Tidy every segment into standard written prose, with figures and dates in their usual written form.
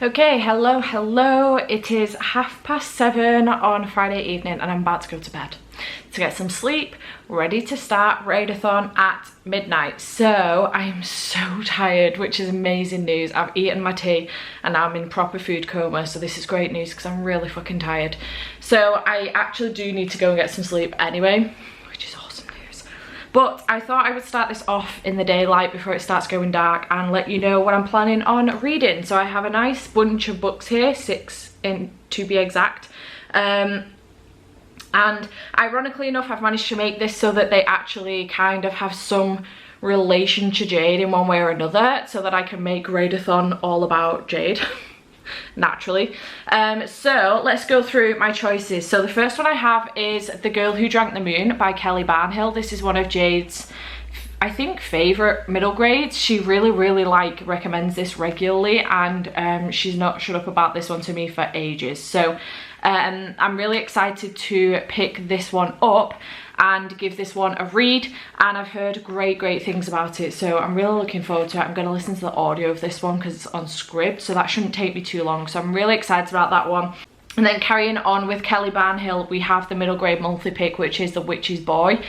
Okay, hello. It is 7:30 on Friday evening and I'm about to go to bed to get some sleep, ready to start Raedathon at midnight. So I'm so tired, which is amazing news. I've eaten my tea and now I'm in proper food coma, so this is great news because I'm really fucking tired. So I actually do need to go and get some sleep anyway, which is awesome news. But I thought I would start this off in the daylight before it starts going dark and let you know what I'm planning on reading. So I have a nice bunch of books here, 6 to be exact. And ironically enough, I've managed to make this so that they actually kind of have some relation to Jade in one way or another, so that I can make Raedathon all about Jade, naturally. So let's go through my choices. So the first one I have is The Girl Who Drank the Moon by Kelly Barnhill. This is one of Jade's, I think, favourite middle grades. She really like recommends this regularly, and she's not shut up about this one to me for ages. So I'm really excited to pick this one up and give this one a read, and I've heard great things about it, so I'm really looking forward to it. I'm going to listen to the audio of this one because it's on Scribd, so that shouldn't take me too long, so I'm really excited about that one. And then carrying on with Kelly Barnhill, we have the middle grade monthly pick, which is The Witch's Boy.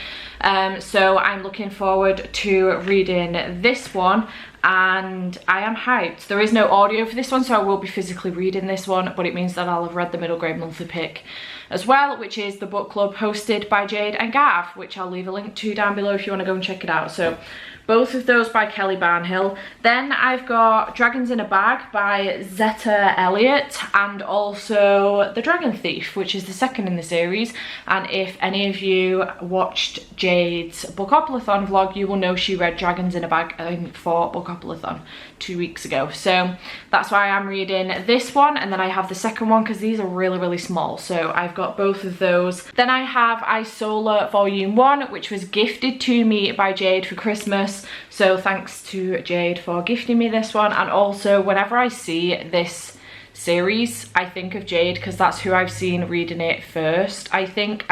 So I'm looking forward to reading this one, and I am hyped. There is no audio for this one, so I will be physically reading this one, but it means that I'll have read the middle grade monthly pick as well, which is the book club hosted by Jade and Gav, which I'll leave a link to down below if you want to go and check it out. So both of those by Kelly Barnhill. Then I've got Dragons in a Bag by Zeta Elliott, and also The Dragon Thief, which is the second in the series. And if any of you watched Jade's Bookopolython vlog, you will know she read Dragons in a Bag for Bookopolython 2 weeks ago. So that's why I'm reading this one, and then I have the second one because these are really small. So I've got both of those. Then I have Isola Volume 1, which was gifted to me by Jade for Christmas. So thanks to Jade for gifting me this one. And also, whenever I see this series, I think of Jade because that's who I've seen reading it first. I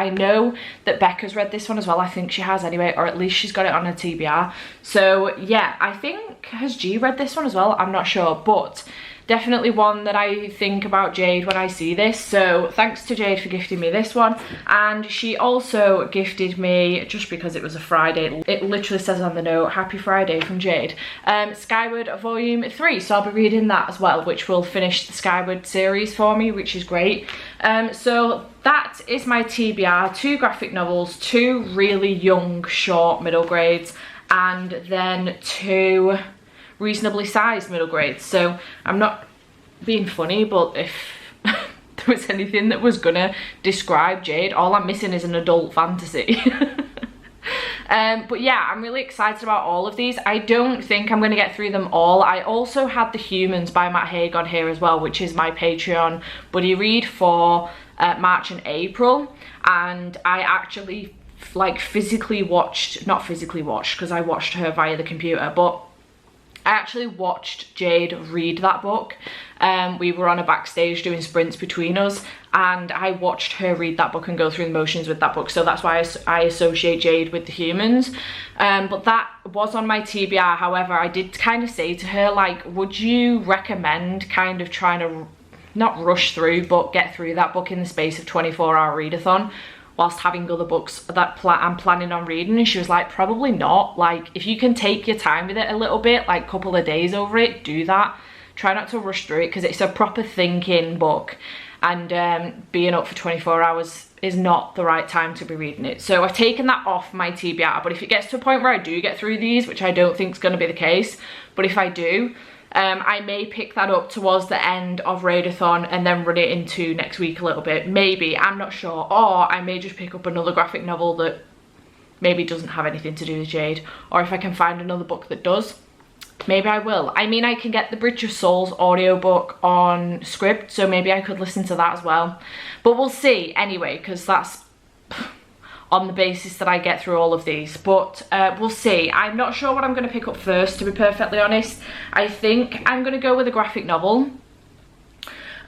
know that Becca's read this one as well. I think she has anyway, or at least she's got it on her TBR. So yeah, I think, has G read this one as well? I'm not sure, but definitely one that I think about Jade when I see this. So thanks to Jade for gifting me this one. And she also gifted me, just because it was a Friday, it literally says on the note, Happy Friday from Jade, Skyward Volume 3. So I'll be reading that as well, which will finish the Skyward series for me, which is great. So that is my TBR, 2 graphic novels, 2 really young, short middle grades, and then 2 reasonably sized middle grades. So I'm not being funny, but if there was anything that was gonna describe Jade, all I'm missing is an adult fantasy. But yeah, I'm really excited about all of these. I don't think I'm going to get through them all. I also had The Humans by Matt Haig on here as well, which is my Patreon buddy read for March and April, and I actually like physically watched, not physically watched because I watched her via the computer, but I actually watched Jade read that book. We were on a backstage doing sprints between us, and I watched her read that book and go through the motions with that book. So that's why I associate Jade with The Humans. But that was on my TBR. However, I did kind of say to her, like, would you recommend kind of trying to not rush through, but get through that book in the space of 24-hour readathon, whilst having other books that I'm planning on reading? And she was like, probably not. Like, if you can take your time with it a little bit, like a couple of days over it, do that. Try not to rush through it because it's a proper thinking book, and being up for 24 hours is not the right time to be reading it. So I've taken that off my TBR, but if it gets to a point where I do get through these, which I don't think is going to be the case, but if I do, I may pick that up towards the end of Raidathon and then run it into next week a little bit. Maybe, I'm not sure. Or I may just pick up another graphic novel that maybe doesn't have anything to do with Jade. Or if I can find another book that does, maybe I will. I mean, I can get the Bridge of Souls audiobook on Scribd, so maybe I could listen to that as well. But we'll see anyway, because that's on the basis that I get through all of these. But we'll see. I'm not sure what I'm going to pick up first, to be perfectly honest. I think I'm going to go with a graphic novel.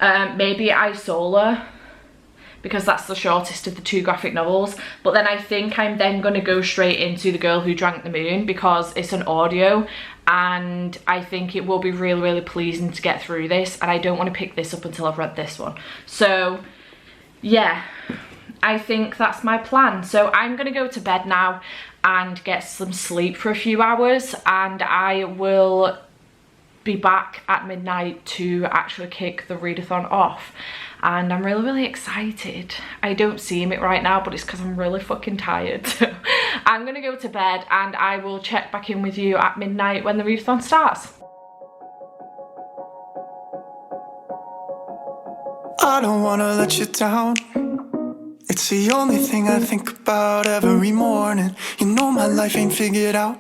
Maybe Isola. because that's the shortest of the 2 graphic novels. But then I think I'm then going to go straight into The Girl Who Drank the Moon because it's an audio, and I think it will be really, really pleasing to get through this, and I don't want to pick this up until I've read this one. So yeah, I think that's my plan. So I'm going to go to bed now and get some sleep for a few hours, and I will be back at midnight to actually kick the readathon off. And I'm really, really excited. I don't seem it right now, but it's because I'm really fucking tired. So I'm gonna go to bed, and I will check back in with you at midnight when the readathon starts. I don't wanna let you down. It's the only thing I think about every morning. You know my life ain't figured out,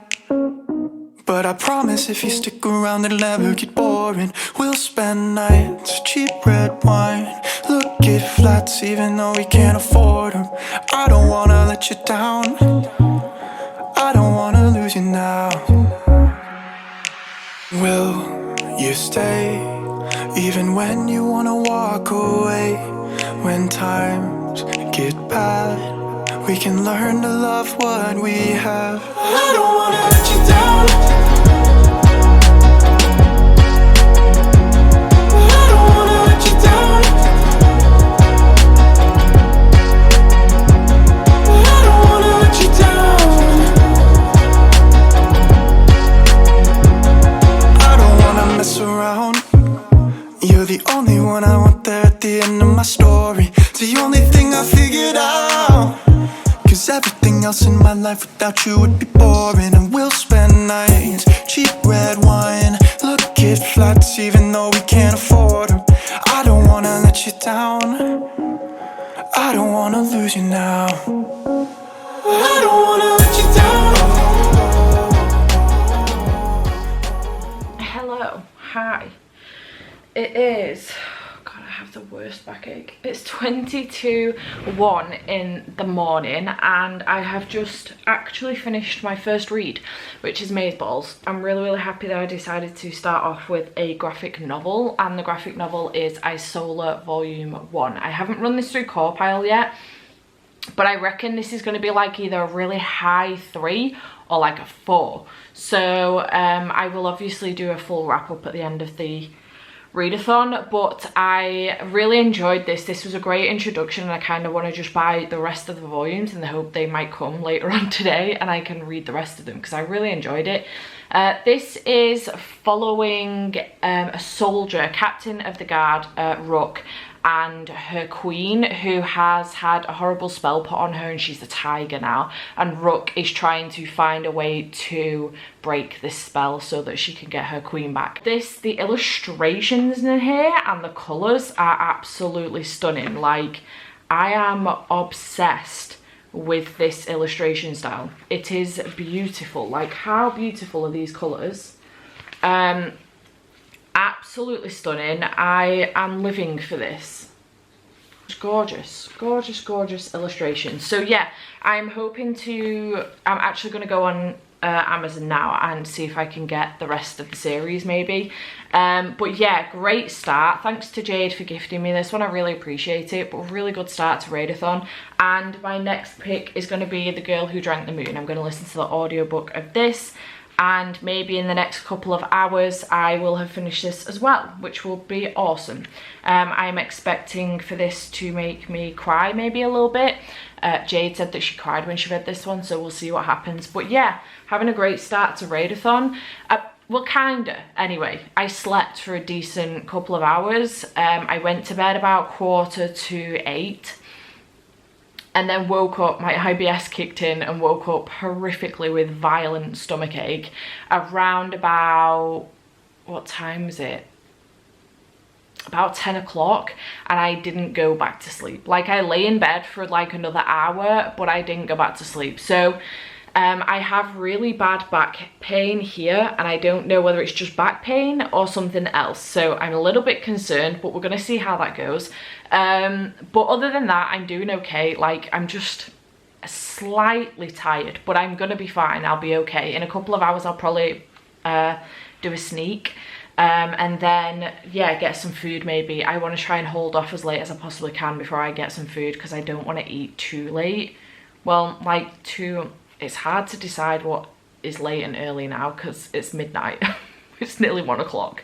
but I promise if you stick around it'll never get boring. We'll spend nights, cheap red wine, look at flats even though we can't afford them. I don't wanna let you down, I don't wanna lose you now. Will you stay even when you wanna walk away? When times get bad, we can learn to love what we have. I don't wanna let you down, around. You're the only one I want there at the end of my story. It's the only thing I figured out, 'cause everything else in my life without you would be boring. And we'll spend nights, cheap red wine, look at flats even though we can't afford them. I don't wanna let you down, I don't wanna lose you now. I don't wanna let you down. Hello, hi. It is, God, I have the worst backache. It's 22:01 in the morning, and I have just actually finished my first read, which is Mazeballs. I'm really, really happy that I decided to start off with a graphic novel, and the graphic novel is Isola Volume 1. I haven't run this through Corepile yet, but I reckon this is going to be like either a really high 3 or like a 4. So I will obviously do a full wrap up at the end of the readathon, but I really enjoyed this. This was a great introduction, and I kind of want to just buy the rest of the volumes in the hope they might come later on today and I can read the rest of them, because I really enjoyed it. This is following a soldier, captain of the guard, Rook, and her queen, who has had a horrible spell put on her, and she's a tiger now, and Rook is trying to find a way to break this spell so that she can get her queen back. The illustrations in here and the colours are absolutely stunning. Like, I am obsessed with this illustration style. It is beautiful. Like, how beautiful are these colours? Absolutely stunning. I am living for this. It's gorgeous, gorgeous, gorgeous illustrations. So yeah, I'm actually going to go on Amazon now and see if I can get the rest of the series maybe. But yeah, great start. Thanks to Jade for gifting me this one. I really appreciate it, but really good start to Raedathon. And my next pick is going to be The Girl Who Drank the Moon. I'm going to listen to the audiobook of this, and maybe in the next couple of hours I will have finished this as well, which will be awesome. I'm expecting for this to make me cry maybe a little bit. Jade said that she cried when she read this one, so we'll see what happens. But yeah, having a great start to Raedathon. Well, kinda, anyway. I slept for a decent couple of hours. I went to bed about 7:45. And then woke up, my IBS kicked in and woke up horrifically with violent stomach ache around about, what time was it? About 10 o'clock, and I didn't go back to sleep. Like, I lay in bed for like another hour, but I didn't go back to sleep. So I have really bad back pain here, and I don't know whether it's just back pain or something else. So I'm a little bit concerned, but we're gonna see how that goes. But other than that, I'm doing okay. Like, I'm just slightly tired, but I'm gonna be fine. I'll be okay. In a couple of hours, I'll probably do a sneak. And then, yeah, get some food maybe. I want to try and hold off as late as I possibly can before I get some food, because I don't want to eat too late. Well, like it's hard to decide what is late and early now because it's midnight. It's nearly 1 o'clock.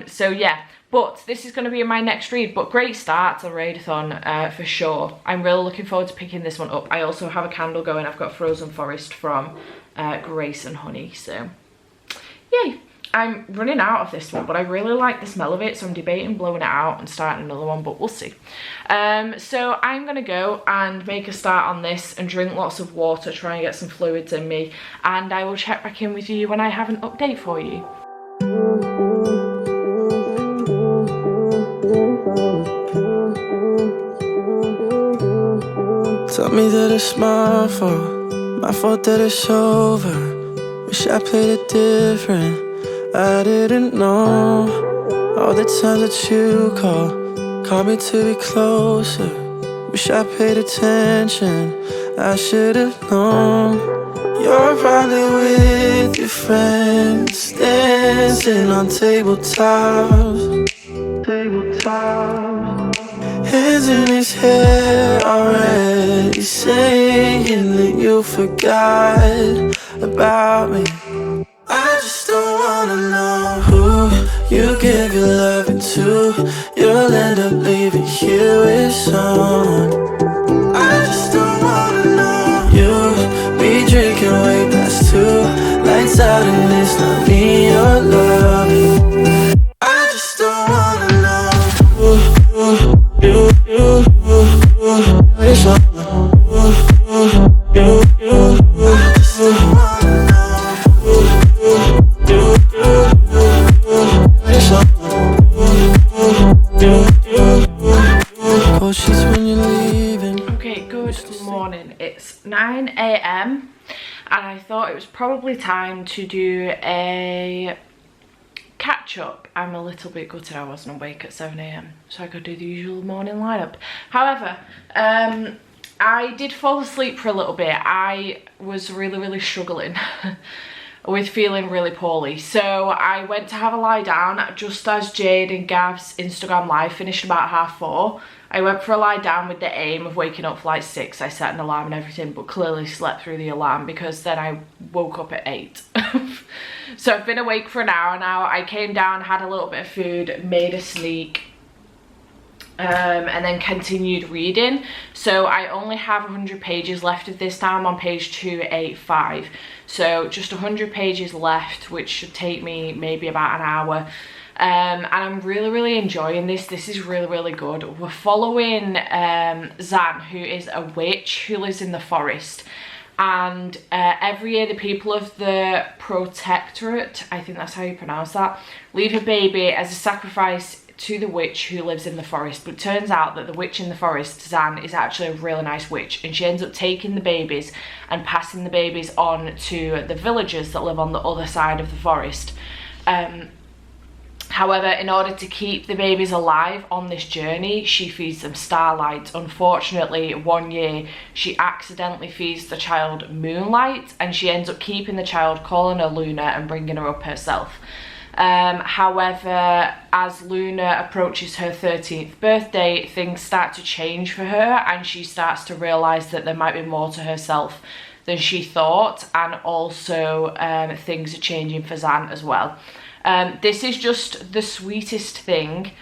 So yeah, but this is going to be my next read. But great start to Raedathon for sure. I'm really looking forward to picking this one up. I also have a candle going. I've got Frozen Forest from Grace and Honey. So yay. I'm running out of this one, but I really like the smell of it, so I'm debating blowing it out and starting another one, but we'll see. So I'm going to go and make a start on this and drink lots of water, try and get some fluids in me, and I will check back in with you when I have an update for you. Tell me that it's my fault that it's over. Wish I played it different. I didn't know all the times that you called me to be closer. Wish I paid attention, I should have known. You're probably with your friends, dancing on tabletops. Hands in his hair already, saying that you forgot about me. I just don't wanna know who you give your loving to. You'll end up leaving here with someone. I just don't wanna know you be drinking way past 2, lights out and it's not me you're loving. I just don't wanna know you with someone. I just don't wanna know. Okay, good morning. It's 9 AM and I thought it was probably time to do a catch up. I'm a little bit gutted I wasn't awake at 7 AM so I could do the usual morning lineup. However, I did fall asleep for a little bit. I was really struggling with feeling really poorly, so I went to have a lie down just as Jade and Gav's Instagram live finished about 4:30. I went for a lie down with the aim of waking up for like 6. I set an alarm and everything, but clearly slept through the alarm because then I woke up at 8. So I've been awake for an hour now. I came down, had a little bit of food, made a sneak, and then continued reading. So I only have 100 pages left of this time. I'm on page 285. So just 100 pages left, which should take me maybe about an hour. And I'm really enjoying this. This is really good. We're following Zan, who is a witch who lives in the forest. And every year the people of the Protectorate, I think that's how you pronounce that, leave a baby as a sacrifice to the witch who lives in the forest. But it turns out that the witch in the forest, Zan, is actually a really nice witch, and she ends up taking the babies and passing the babies on to the villagers that live on the other side of the forest. However, in order to keep the babies alive on this journey, she feeds them starlight. Unfortunately, one year she accidentally feeds the child moonlight, and she ends up keeping the child, calling her Luna, and bringing her up herself. However, as Luna approaches her 13th birthday, things start to change for her, and she starts to realise that there might be more to herself than she thought, and also things are changing for Zan as well. This is just the sweetest thing.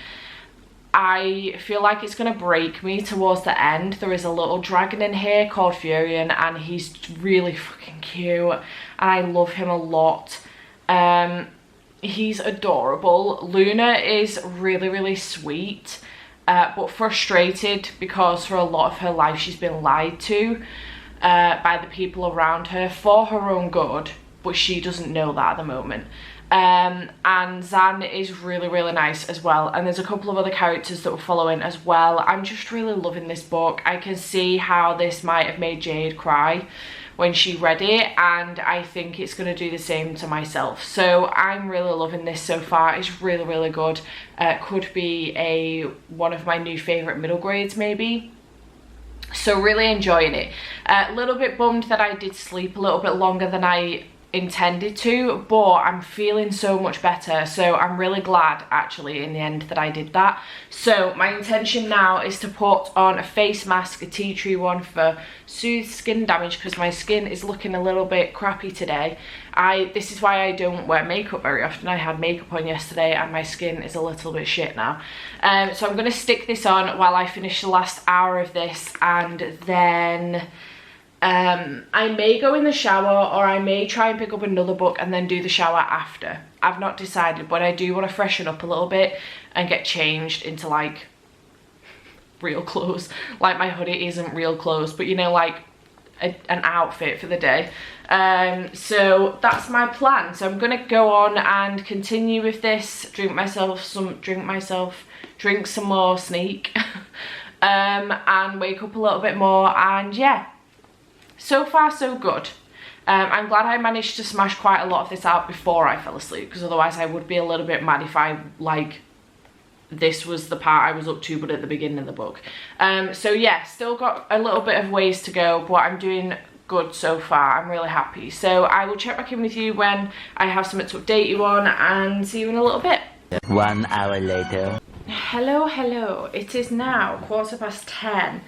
I feel like it's going to break me towards the end. There is a little dragon in here called Furion, and he's really fucking cute, and I love him a lot. He's adorable. Luna is really sweet, but frustrated because for a lot of her life she's been lied to by the people around her for her own good, but she doesn't know that at the moment. And Zan is really nice as well, and there's a couple of other characters that we're following as well. I'm just really loving this book. I can see how this might have made Jade cry when she read it, and I think it's going to do the same to myself. So I'm really loving this so far. It's really good. Could be one of my new favourite middle grades maybe. So really enjoying it. A little bit bummed that I did sleep a little bit longer than I intended to, but I'm feeling so much better, so I'm really glad actually in the end that I did that. So my intention now is to put on a face mask, a tea tree one for soothe skin damage, because my skin is looking a little bit crappy today. This is why I don't wear makeup very often. I had makeup on yesterday and my skin is a little bit shit now. So I'm going to stick this on while I finish the last hour of this, and then I may go in the shower, or I may try and pick up another book and then do the shower after. I've not decided, but I do want to freshen up a little bit and get changed into like real clothes. Like my hoodie isn't real clothes, but you know, like an outfit for the day. So that's my plan. So I'm gonna go on and continue with this, drink some more Sneak, and wake up a little bit more, and yeah. So far so good. I'm glad I managed to smash quite a lot of this out before I fell asleep, because otherwise I would be a little bit mad if I like this was the part I was up to but at the beginning of the book. So yeah, still got a little bit of ways to go, but I'm doing good so far. I'm really happy. So I will check back in with you when I have something to update you on, and see you in a little bit. 1 hour later. Hello, it is now 10:15.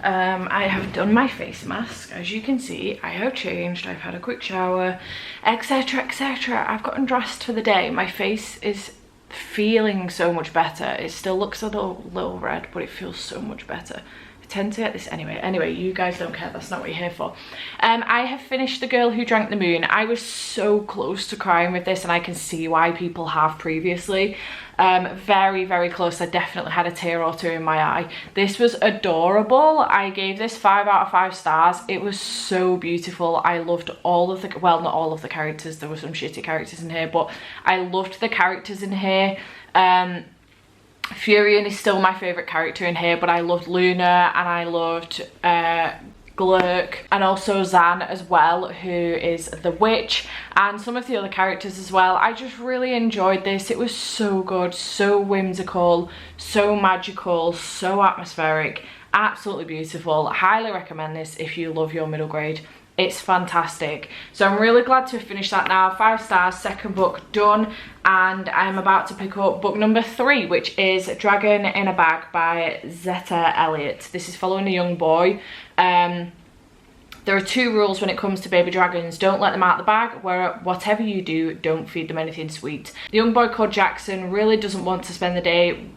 I have done my face mask, as you can see. I have changed, I've had a quick shower, etc, etc. I've gotten dressed for the day. My face is feeling so much better. It still looks a little red, but it feels so much better. I tend to get this anyway, you guys don't care, that's not what you're here for. I have finished The Girl Who Drank the Moon. I was so close to crying with this, and I can see why people have previously. Very, very close. I definitely had a tear or two in my eye. This was adorable. I gave this 5 out of 5 stars. It was so beautiful. I loved all of the, well, not all of the characters, there were some shitty characters in here, but I loved the characters in here. Furion is still my favourite character in here, but I loved Luna, and I loved Glurk, and also Zan as well, who is the witch, and some of the other characters as well. I just really enjoyed this. It was so good, so whimsical, so magical, so atmospheric, absolutely beautiful. Highly recommend this if you love your middle grade. It's fantastic. So I'm really glad to have finished that now. 5 stars, second book done, and I'm about to pick up book number 3, which is Dragon in a Bag by Zeta Elliott. This is following a young boy. There are 2 rules when it comes to baby dragons. Don't let them out of the bag. Whatever you do, don't feed them anything sweet. The young boy called Jackson really doesn't want to spend the day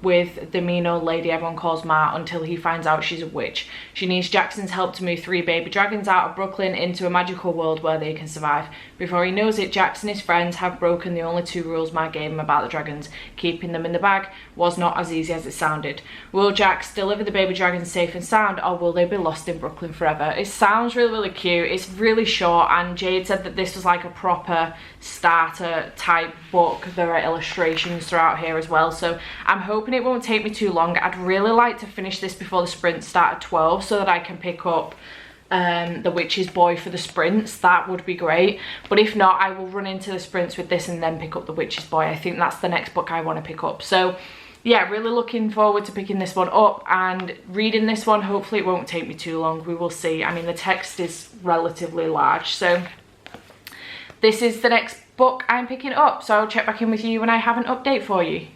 with the mean old lady everyone calls Ma until he finds out she's a witch. She needs Jackson's help to move 3 baby dragons out of Brooklyn into a magical world where they can survive. Before he knows it, Jackson and his friends have broken the only 2 rules Ma gave him about the dragons. Keeping them in the bag was not as easy as it sounded. Will Jax deliver the baby dragons safe and sound, or will they be lost in Brooklyn forever? It sounds really, really cute. It's really short, and Jade said that this was like a proper starter type book. There are illustrations throughout here as well, so I'm hoping it won't take me too long. I'd really like to finish this before the sprints start at 12 so that I can pick up the Witch's Boy for the sprints. That would be great, but if not, I will run into the sprints with this and then pick up the Witch's Boy. I think that's the next book I want to pick up. So yeah, really looking forward to picking this one up and reading this one. Hopefully it won't take me too long, we will see. I mean, the text is relatively large, so this is the next book I'm picking up, so I'll check back in with you when I have an update for you.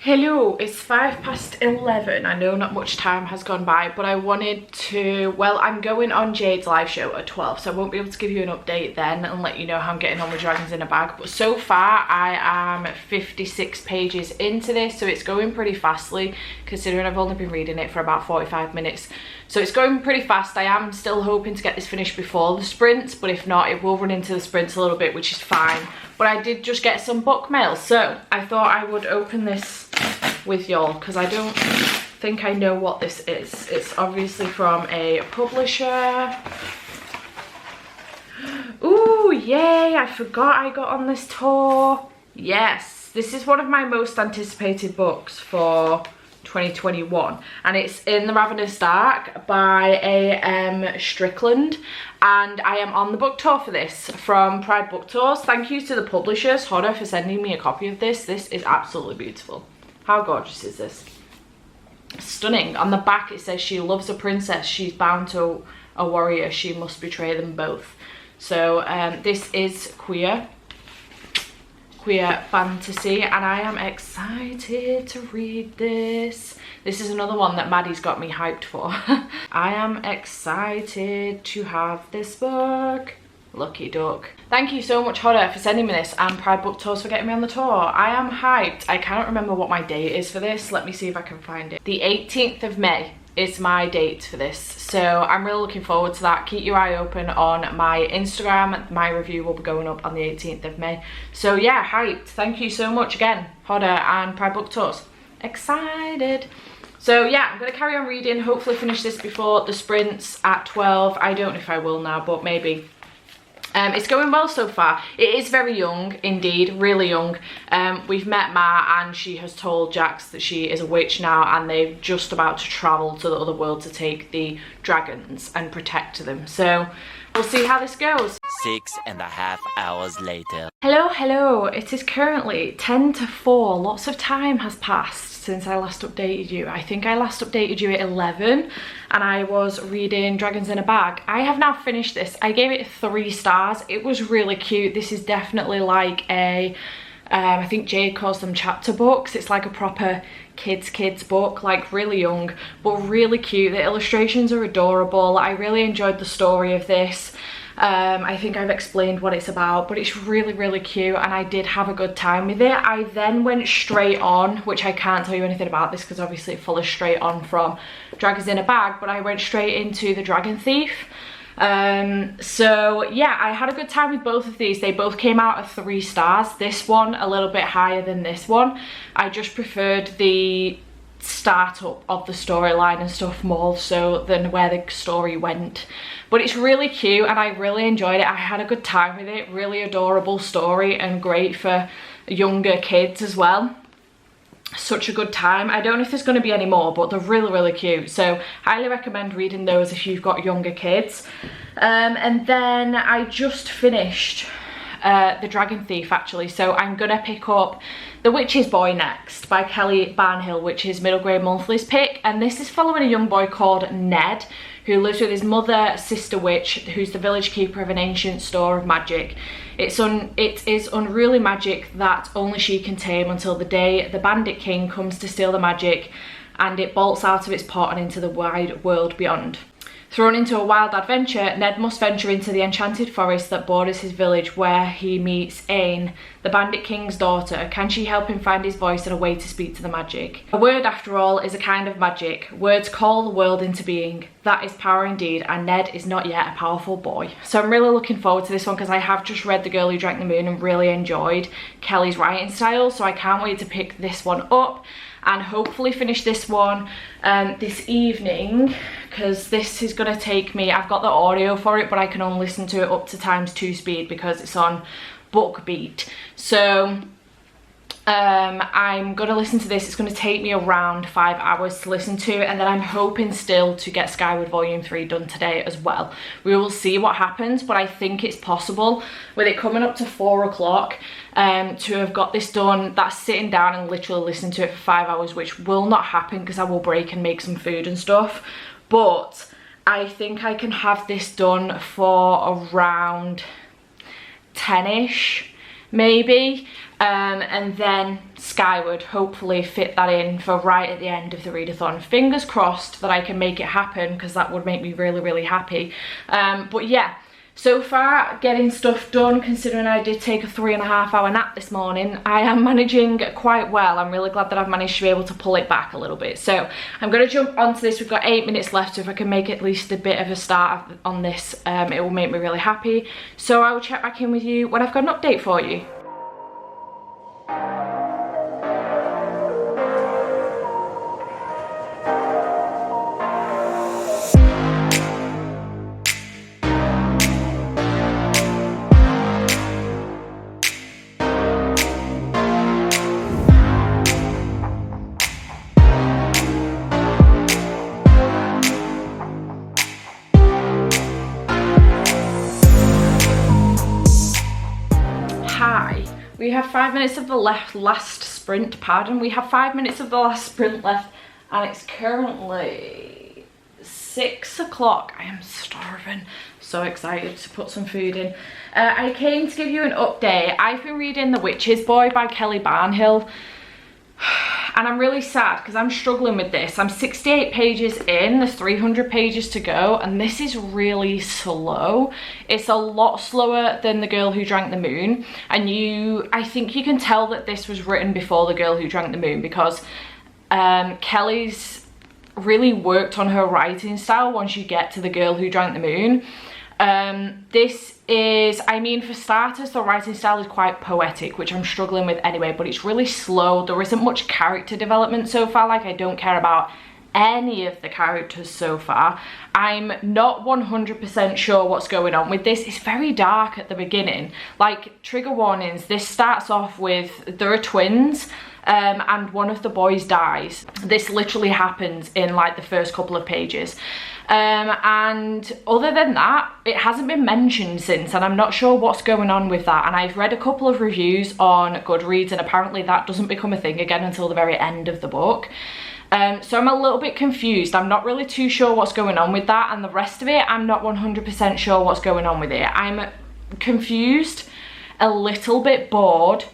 Hello, it's 11:05. I know not much time has gone by, but I wanted to, well, I'm going on Jade's live show at 12, so I won't be able to give you an update then and let you know how I'm getting on with Dragons in a Bag. But so far, I am 56 pages into this, so it's going pretty fastly, considering I've only been reading it for about 45 minutes. So it's going pretty fast. I am still hoping to get this finished before the sprints, but if not, it will run into the sprints a little bit, which is fine. But I did just get some book mail, so I thought I would open this with y'all, because I don't think I know what this is. It's obviously from a publisher. Ooh, yay, I forgot I got on this tour. Yes, this is one of my most anticipated books for 2021, and it's In the Ravenous Dark by A.M. Strickland, and I am on the book tour for this from Pride Book Tours. Thank you to the publishers, Hodder, for sending me a copy of this. This is absolutely beautiful. How gorgeous is this? Stunning. On the back it says, she loves a princess, she's bound to a warrior, she must betray them both. So this is queer fantasy, and I am excited to read this. This is another one that Maddie's got me hyped for. I am excited to have this book. Lucky duck. Thank you so much, Hodder, for sending me this, and Pride Book Tours for getting me on the tour. I am hyped. I can't remember what my date is for this. Let me see if I can find it. The 18th of May is my date for this, so I'm really looking forward to that. Keep your eye open on my Instagram. My review will be going up on the 18th of May. So yeah, hyped. Thank you so much again, Hodder and Pride Book Tours. Excited. So yeah, I'm going to carry on reading, hopefully finish this before the sprints at 12. I don't know if I will now, but maybe. It's going well so far. It is very young, indeed, really young. We've met Ma, and she has told Jax that she is a witch now, and they're just about to travel to the other world to take the dragons and protect them. So we'll see how this goes. 6.5 hours later. Hello. It is currently 10 to 4. Lots of time has passed since I last updated you. I think I last updated you at 11, and I was reading Dragons in a Bag. I have now finished this. I gave it 3 stars. It was really cute. This is definitely like a, I think Jade calls them chapter books. It's like a proper kids book, like really young, but really cute. The illustrations are adorable. I really enjoyed the story of this. I think I've explained what it's about, but it's really cute, and I did have a good time with it. I then went straight on, which I can't tell you anything about this because obviously it follows straight on from Dragons in a Bag, but I went straight into The Dragon Thief. So yeah, I had a good time with both of these. They both came out at 3 stars. This one a little bit higher than this one. I just preferred the startup of the storyline and stuff more so than where the story went, but it's really cute and I really enjoyed it. I had a good time with it. Really adorable story and great for younger kids as well. Such a good time. I don't know if there's going to be any more, but they're really cute, so highly recommend reading those if you've got younger kids. And then I just finished The Dragon Thief actually, so I'm gonna pick up The Witch's Boy next by Kelly Barnhill, which is Middle Grade Monthly's pick, and this is following a young boy called Ned who lives with his mother, sister witch, who's the village keeper of an ancient store of magic. It is unruly magic that only she can tame until the day the Bandit King comes to steal the magic, and it bolts out of its pot and into the wide world beyond. Thrown into a wild adventure, Ned must venture into the enchanted forest that borders his village, where he meets Aine, the Bandit King's daughter. Can she help him find his voice and a way to speak to the magic? A word, after all, is a kind of magic. Words call the world into being. That is power indeed, and Ned is not yet a powerful boy. So I'm really looking forward to this one because I have just read The Girl Who Drank the Moon and really enjoyed Kelly's writing style, so I can't wait to pick this one up and hopefully finish this one this evening, because this is going to take me, I've got the audio for it, but I can only listen to it up to ×2 speed because it's on BookBeat. So I'm going to listen to this. It's going to take me around 5 hours to listen to, and then I'm hoping still to get Skyward Volume 3 done today as well. We will see what happens, but I think it's possible with it coming up to 4 o'clock to have got this done. That's sitting down and literally listening to it for 5 hours, which will not happen because I will break and make some food and stuff, but I think I can have this done for around 10ish maybe. And then Skyward, hopefully fit that in for right at the end of the readathon. Fingers crossed that I can make it happen, because that would make me really happy. But yeah, so far getting stuff done, considering I did take a 3.5 hour nap this morning, I am managing quite well. I'm really glad that I've managed to be able to pull it back a little bit. So I'm going to jump onto this. We've got 8 minutes left, so if I can make at least a bit of a start on this, it will make me really happy. So I will check back in with you when I've got an update for you. We have 5 minutes of the last sprint, pardon. We have 5 minutes of the last sprint left, and it's currently 6 o'clock. I am starving. so excited to put some food in. I came to give you an update. I've been reading The Witch's Boy by Kelly Barnhill. And I'm really sad because I'm struggling with this. I'm 68 pages in, there's 300 pages to go, and this is really slow. It's a lot slower than The Girl Who Drank the Moon. And I think you can tell that this was written before The Girl Who Drank the Moon, because Kelly's really worked on her writing style once you get to The Girl Who Drank the Moon. This is, I mean, for starters, the writing style is quite poetic, which I'm struggling with anyway, but it's really slow. There isn't much character development so far. Like, I don't care about any of the characters so far. I'm not 100% sure what's going on with this. It's very dark at the beginning. Like, trigger warnings, this starts off with, there are twins, and one of the boys dies. This literally happens in like the first couple of pages. And other than that, it hasn't been mentioned since, and I'm not sure what's going on with that. And I've read a couple of reviews on Goodreads, and apparently that doesn't become a thing again until the very end of the book. So I'm a little bit confused. I'm not really too sure what's going on with that, and the rest of it, I'm not 100% sure what's going on with it. I'm confused, a little bit bored.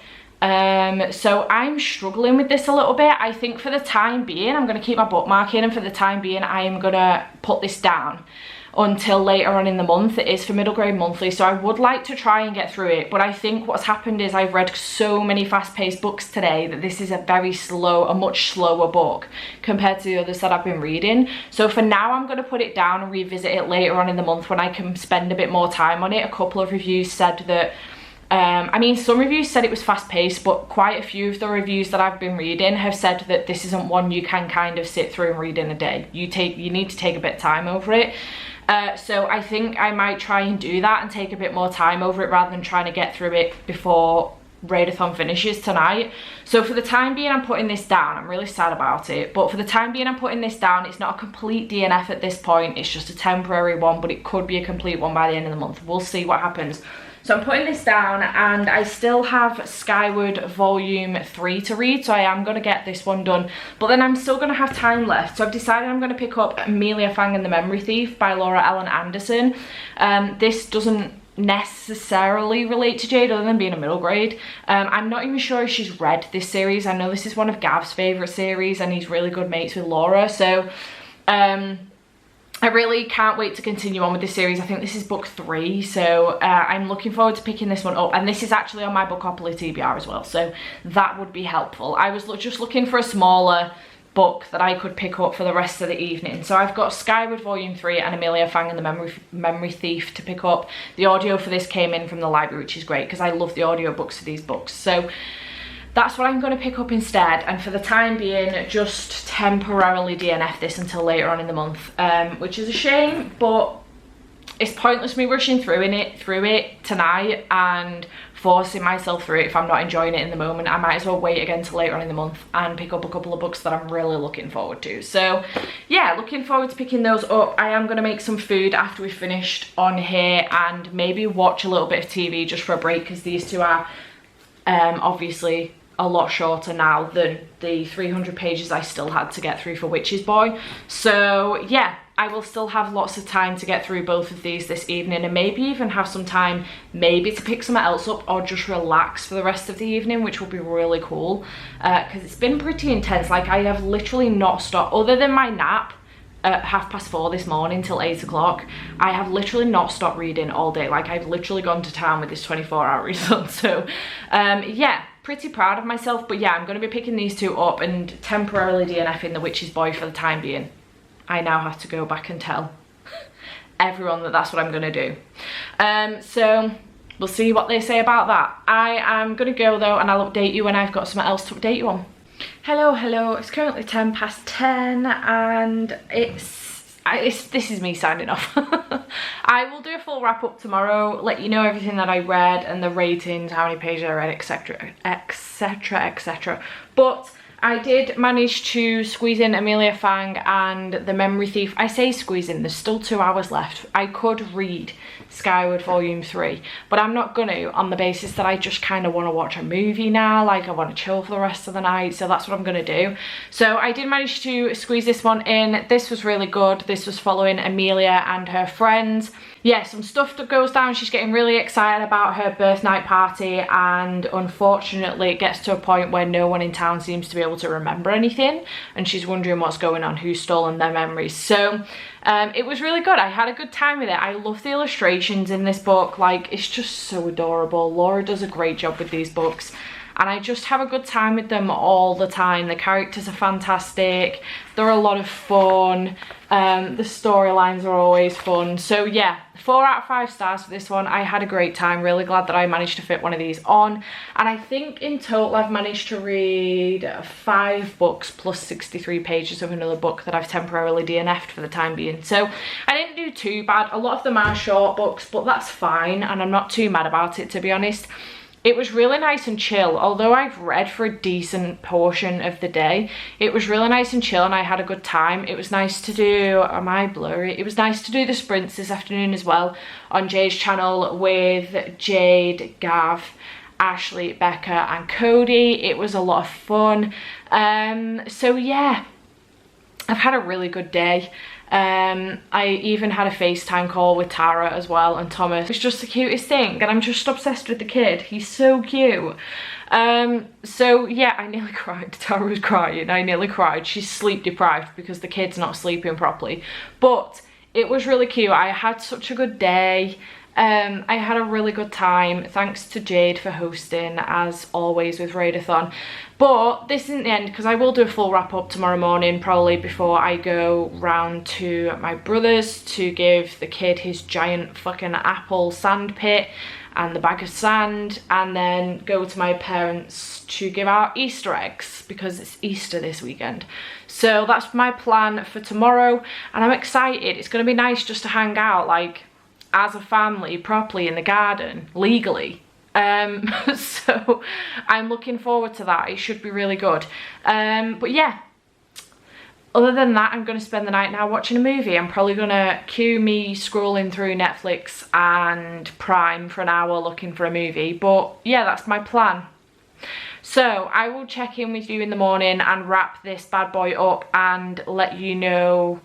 So I'm struggling with this a little bit. I think for the time being, I'm going to keep my bookmark in, and for the time being, I am going to put this down until later on in the month. It is for middle grade monthly, so I would like to try and get through it, but I think what's happened is I've read so many fast-paced books today that this is a much slower book compared to the others that I've been reading. So for now, I'm going to put it down and revisit it later on in the month when I can spend a bit more time on it. A couple of reviews said that I mean, some reviews said it was fast-paced, but quite a few of the reviews that I've been reading have said that this isn't one you can kind of sit through and read in a day. You need to take a bit of time over it. So I think I might try and do that and take a bit more time over it rather than trying to get through it before Raidathon finishes tonight. So for the time being, I'm putting this down. I'm really sad about it, but for the time being, I'm putting this down. It's not a complete DNF at this point. It's just a temporary one, but it could be a complete one by the end of the month. We'll see what happens. So I'm putting this down, and I still have Skyward Volume 3 to read, so I am going to get this one done. But then I'm still going to have time left, so I've decided I'm going to pick up Amelia Fang and the Memory Thief by Laura Ellen Anderson. This doesn't necessarily relate to Jade other than being a middle grade. I'm not even sure if she's read this series. I know this is one of Gav's favourite series, and he's really good mates with Laura, so I really can't wait to continue on with this series. I think this is book 3, so I'm looking forward to picking this one up. And this is actually on my Bookopoly TBR as well, so that would be helpful. I was just looking for a smaller book that I could pick up for the rest of the evening. So I've got Skyward Volume 3 and Amelia Fang and the Memory Thief to pick up. The audio for this came in from the library, which is great because I love the audio books for these books. So that's what I'm going to pick up instead, and for the time being, just temporarily DNF this until later on in the month, which is a shame, but it's pointless me rushing through it tonight and forcing myself through it if I'm not enjoying it in the moment. I might as well wait again till later on in the month and pick up a couple of books that I'm really looking forward to. So yeah, looking forward to picking those up. I am going to make some food after we've finished on here and maybe watch a little bit of TV just for a break, because these two are obviously a lot shorter now than the 300 pages I still had to get through for Witch's Boy. So yeah, I will still have lots of time to get through both of these this evening, and maybe even have some time maybe to pick something else up or just relax for the rest of the evening, which will be really cool, because it's been pretty intense. Like, I have literally not stopped, other than my nap at 4:30 this morning till 8 o'clock. I have literally not stopped reading all day. Like, I've literally gone to town with this 24-hour reason. So yeah, pretty proud of myself. But yeah, I'm going to be picking these two up and temporarily DNFing The Witch's Boy for the time being. I now have to go back and tell everyone that that's what I'm going to do. So we'll see what they say about that. I am going to go though, and I'll update you when I've got something else to update you on. Hello, it's currently 10:10 and this is me signing off. I will do a full wrap up tomorrow, let you know everything that I read and the ratings, how many pages I read, etc, etc, etc. But I did manage to squeeze in Amelia Fang and the Memory Thief. I say squeeze in, there's still 2 hours left. I could read Skyward Volume 3, but I'm not gonna, on the basis that I just kind of want to watch a movie now. Like, I want to chill for the rest of the night, so that's what I'm gonna do. So I did manage to squeeze this one in. This was really good. This was following Amelia and her friends yeah, some stuff that goes down. She's getting really excited about her birth night party, and unfortunately it gets to a point where no one in town seems to be able to remember anything, and she's wondering what's going on, who's stolen their memories. So it was really good. I had a good time with it. I love the illustrations in this book. Like, it's just so adorable. Laura does a great job with these books, and I just have a good time with them all the time. The characters are fantastic. They're a lot of fun. The storylines are always fun. So yeah, 4 out of 5 stars for this one. I had a great time. Really glad that I managed to fit one of these on. And I think in total I've managed to read 5 books plus 63 pages of another book that I've temporarily DNF'd for the time being. So I didn't do too bad. A lot of them are short books, but that's fine, and I'm not too mad about it, to be honest. It was really nice and chill. Although I've read for a decent portion of the day, it was really nice and chill, and I had a good time. It was nice to do, am I blurry? It was nice to do the sprints this afternoon as well on Jay's channel with Jade, Gav, Ashley, Becca and Cody. It was a lot of fun. So yeah, I've had a really good day. I even had a FaceTime call with Tara as well, and Thomas. It's just the cutest thing, and I'm just obsessed with the kid. He's so cute. So yeah, I nearly cried. Tara was crying. I nearly cried. She's sleep deprived because the kid's not sleeping properly. But it was really cute. I had such a good day. I had a really good time. Thanks to Jade for hosting, as always, with Raedathon. But this isn't the end, because I will do a full wrap up tomorrow morning, probably before I go round to my brother's to give the kid his giant fucking apple sand pit and the bag of sand, and then go to my parents to give out Easter eggs because it's Easter this weekend. So that's my plan for tomorrow, and I'm excited. It's going to be nice just to hang out, like, as a family, properly in the garden, legally. So I'm looking forward to that. It should be really good. But yeah, other than that, I'm going to spend the night now watching a movie. I'm probably going to cue me scrolling through Netflix and Prime for an hour looking for a movie. But yeah, that's my plan. So I will check in with you in the morning and wrap this bad boy up and let you know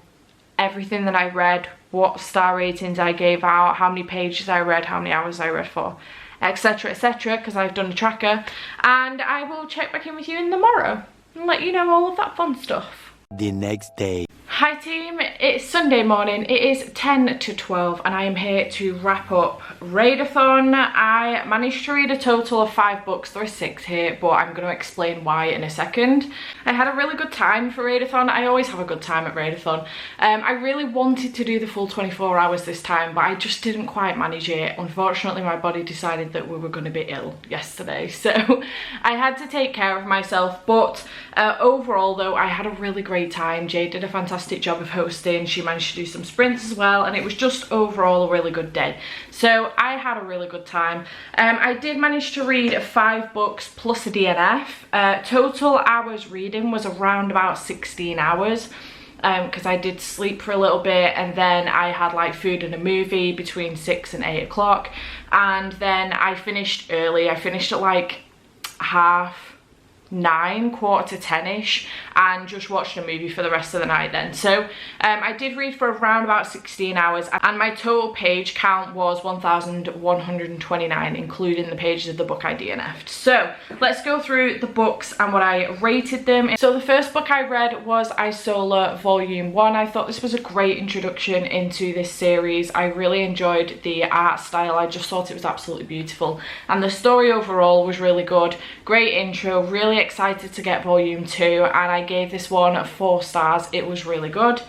everything that I read, what star ratings I gave out, how many pages I read, how many hours I read for, etc, etc, because I've done a tracker. And I will check back in with you in the morrow and let you know all of that fun stuff. The next day. Hi team, it's Sunday morning. It is 10 to 12 and I am here to wrap up Raedathon. I managed to read a total of 5 books. There are 6 here, but I'm going to explain why in a second. I had a really good time for Raedathon. I always have a good time at Raedathon. I really wanted to do the full 24 hours this time, but I just didn't quite manage it. Unfortunately, my body decided that we were going to be ill yesterday, so I had to take care of myself. But overall though, I had a really great time. Jade did a fantastic job of hosting. She managed to do some sprints as well, and it was just overall a really good day. So I had a really good time. I did manage to read 5 books plus a DNF. Total hours reading was around about 16 hours. Because I did sleep for a little bit, and then I had like food and a movie between 6 and 8 o'clock, and then I finished early. I finished at like 9:30, 9:45ish, and just watched a movie for the rest of the night then. So I did read for around about 16 hours, and my total page count was 1,129, including the pages of the book I DNF'd. So let's go through the books and what I rated them. So the first book I read was Isola Volume 1. I thought this was a great introduction into this series. I really enjoyed the art style. I just thought it was absolutely beautiful, and the story overall was really good. Great intro, really excited to get Volume 2, and I gave this one 4 stars. It was really good.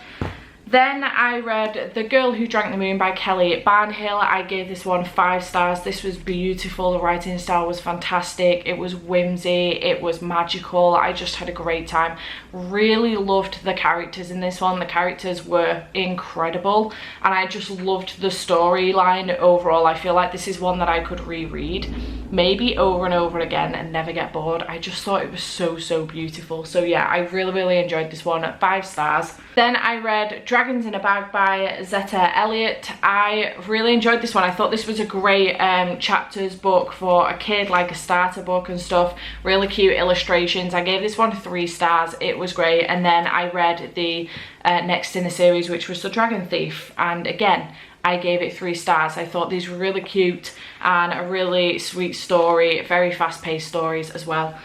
Then I read The Girl Who Drank the Moon by Kelly Barnhill. I gave this one 5 stars. This was beautiful. The writing style was fantastic. It was whimsy. It was magical. I just had a great time. Really loved the characters in this one. The characters were incredible, and I just loved the storyline overall. I feel like this is one that I could reread maybe over and over again and never get bored. I just thought it was so beautiful. So yeah, I really enjoyed this one at 5 stars. Then I read Dragons in a Bag by Zeta Elliott. I really enjoyed this one. I thought this was a great chapters book for a kid, like a starter book and stuff. Really cute illustrations. I gave this one 3 stars. It was great. And then I read the next in the series, which was The Dragon Thief, and again, I gave it 3 stars. I thought these were really cute and a really sweet story, very fast-paced stories as well.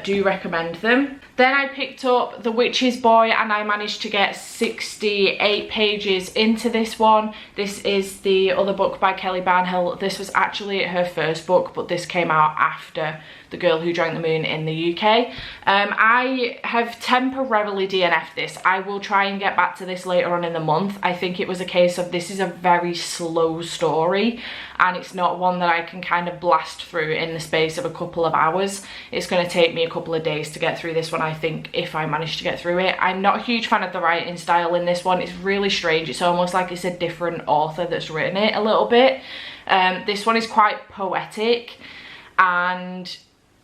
Do recommend them. Then I picked up The Witch's Boy, and I managed to get 68 pages into this one. This is the other book by Kelly Barnhill. This was actually her first book, but this came out after The Girl Who Drank the Moon in the UK. I have temporarily DNF'd this. I will try and get back to this later on in the month. I think it was a case of this is a very slow story, and it's not one that I can kind of blast through in the space of a couple of hours. It's going to take me a couple of days to get through this one, I think, if I manage to get through it. I'm not a huge fan of the writing style in this one. It's really strange. It's almost like it's a different author that's written it a little bit. This one is quite poetic and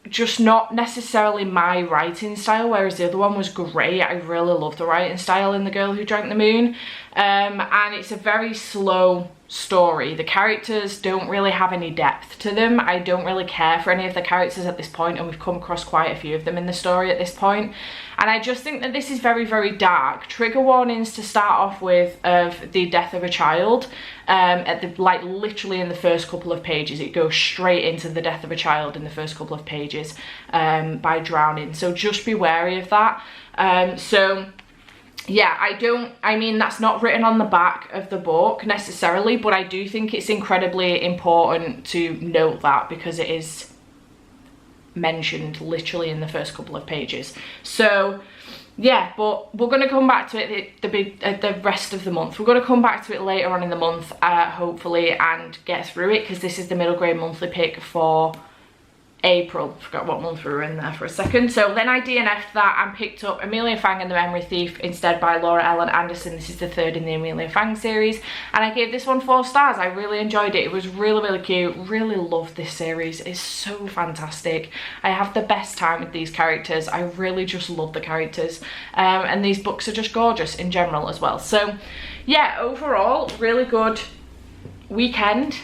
just not necessarily my writing style, whereas the other one was great. I really love the writing style in The Girl Who Drank the Moon. And it's a very slow story. The characters don't really have any depth to them. I don't really care for any of the characters at this point, and we've come across quite a few of them in the story at this point. And I just think that this is very, very dark. Trigger warnings to start off with of the death of a child. Like literally in the first couple of pages, it goes straight into the death of a child in the first couple of pages by drowning. So just be wary of that. Yeah, I mean, that's not written on the back of the book necessarily, but I do think it's incredibly important to note that because it is mentioned literally in the first couple of pages. So yeah, but we're going to come back to it the rest of the month. We're going to come back to it later on in the month, hopefully, and get through it, because this is the middle grade monthly pick for April. Forgot what month we were in there for a second. So then I DNF'd that and picked up Amelia Fang and the Memory Thief instead by Laura Ellen Anderson. This is the 3rd in the Amelia Fang series, and I gave this one 4 stars. I really enjoyed it. It was really, really cute. Really loved this series. It's so fantastic. I have the best time with these characters. I really just love the characters, and these books are just gorgeous in general as well. So yeah, overall really good weekend.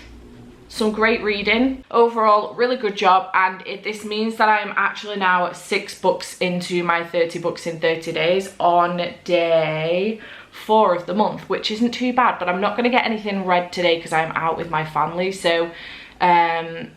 Some great reading. Overall, really good job, and this means that I'm actually now 6 books into my 30 books in 30 days on day 4 of the month, which isn't too bad, but I'm not going to get anything read today because I'm out with my family. So I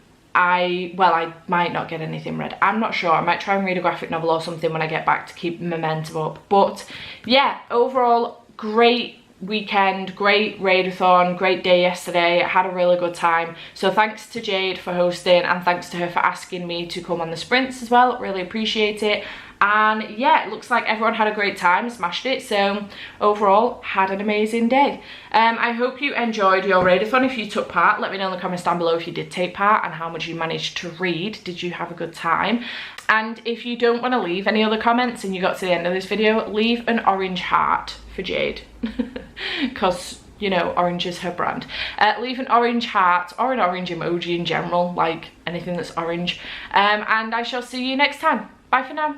might not get anything read. I'm not sure. I might try and read a graphic novel or something when I get back to keep momentum up. But yeah, overall, great weekend, great Raidathon, great day yesterday. I had a really good time. So thanks to Jade for hosting, and thanks to her for asking me to come on the sprints as well. Really appreciate it. And yeah, it looks like everyone had a great time, smashed it. So overall, had an amazing day. I hope you enjoyed your Raedathon. If you took part, let me know in the comments down below if you did take part and how much you managed to read. Did you have a good time? And if you don't want to leave any other comments and you got to the end of this video, leave an orange heart for Jade, because you know, orange is her brand. Leave an orange heart or an orange emoji in general, like anything that's orange. And I shall see you next time. Bye for now.